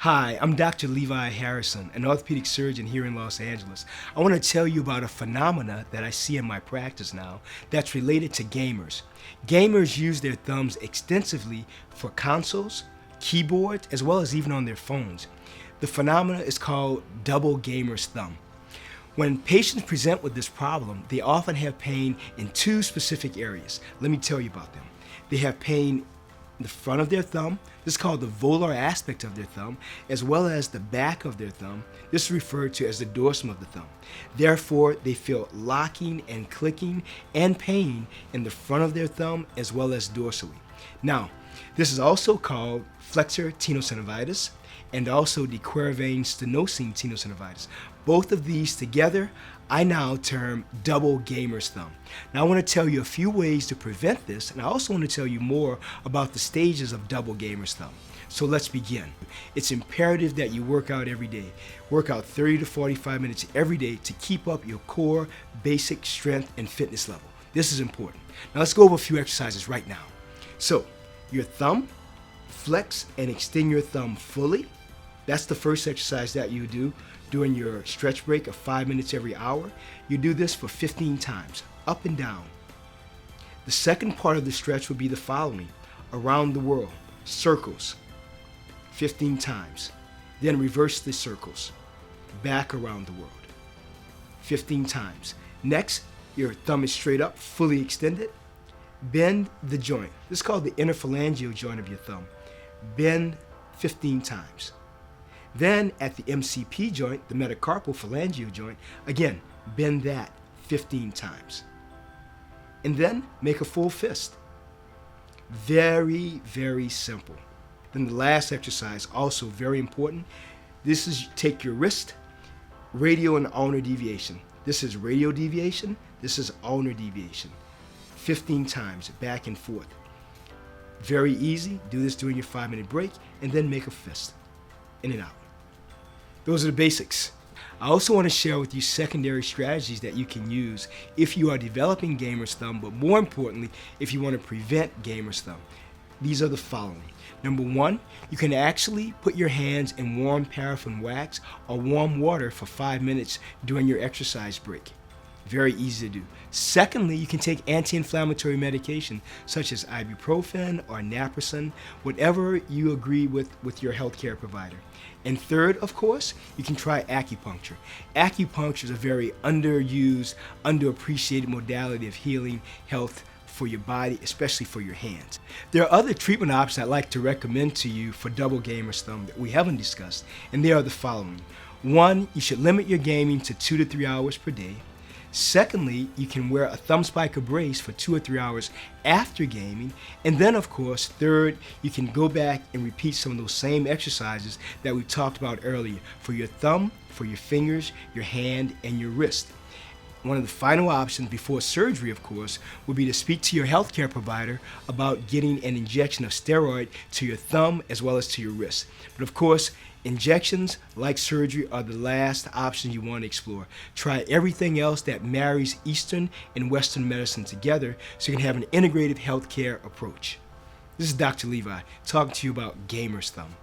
Hi, I'm Dr. Levi Harrison, an orthopedic surgeon here in Los Angeles. I want to tell you about a phenomena that I see in my practice now that's related to gamers. Gamers use their thumbs extensively for consoles, keyboards, as well as even on their phones. The phenomena is called double gamer's thumb. When patients present with this problem, they often have pain in two specific areas. Let me tell you about them. They have pain in the front of their thumb, this is called the volar aspect of their thumb, as well as the back of their thumb. This is referred to as the dorsum of the thumb. Therefore, they feel locking and clicking and pain in the front of their thumb as well as dorsally. Now, this is also called flexor tenosynovitis and also the quervain stenosing tenosynovitis. Both of these together, I now term double gamer's thumb. Now I want to tell you a few ways to prevent this, and I also want to tell you more about the stages of double gamer's thumb. So let's begin. It's imperative that you work out every day. Work out 30 to 45 minutes every day to keep up your core, basic strength and fitness level. This is important. Now let's go over a few exercises right now. So, your thumb, flex and extend your thumb fully. That's the first exercise that you do during your stretch break of 5 minutes every hour. You do this for 15 times, up and down. The second part of the stretch would be the following: around the world, circles, 15 times. Then reverse the circles, back around the world, 15 times. Next, your thumb is straight up, fully extended. Bend the joint. This is called the interphalangeal joint of your thumb. Bend 15 times. Then at the MCP joint, the metacarpal phalangeal joint, again, bend that 15 times. And then make a full fist. Very, very simple. Then the last exercise, also very important. This is take your wrist, radial and ulnar deviation. This is radial deviation, this is ulnar deviation. 15 times, back and forth. Very easy. Do this during your 5-minute break, and then make a fist. In and out. Those are the basics. I also want to share with you secondary strategies that you can use if you are developing gamer's thumb, but more importantly, if you want to prevent gamer's thumb. These are the following. Number one, you can actually put your hands in warm paraffin wax or warm water for 5 minutes during your exercise break. Very easy to do. Secondly, you can take anti-inflammatory medication such as ibuprofen or naproxen, whatever you agree with your healthcare provider. And third, of course, you can try acupuncture. Acupuncture is a very underused, underappreciated modality of healing health for your body, especially for your hands. There are other treatment options I'd like to recommend to you for double gamer's thumb that we haven't discussed, and they are the following. One, you should limit your gaming to 2 to 3 hours per day. Secondly, you can wear a thumb spiker brace for 2 or 3 hours after gaming. And then, of course, third, you can go back and repeat some of those same exercises that we talked about earlier for your thumb, for your fingers, your hand, and your wrist. One of the final options before surgery, of course, would be to speak to your healthcare provider about getting an injection of steroid to your thumb as well as to your wrist. But of course, injections, like surgery, are the last option you want to explore. Try everything else that marries Eastern and Western medicine together so you can have an integrative healthcare approach. This is Dr. Levi talking to you about gamer's thumb.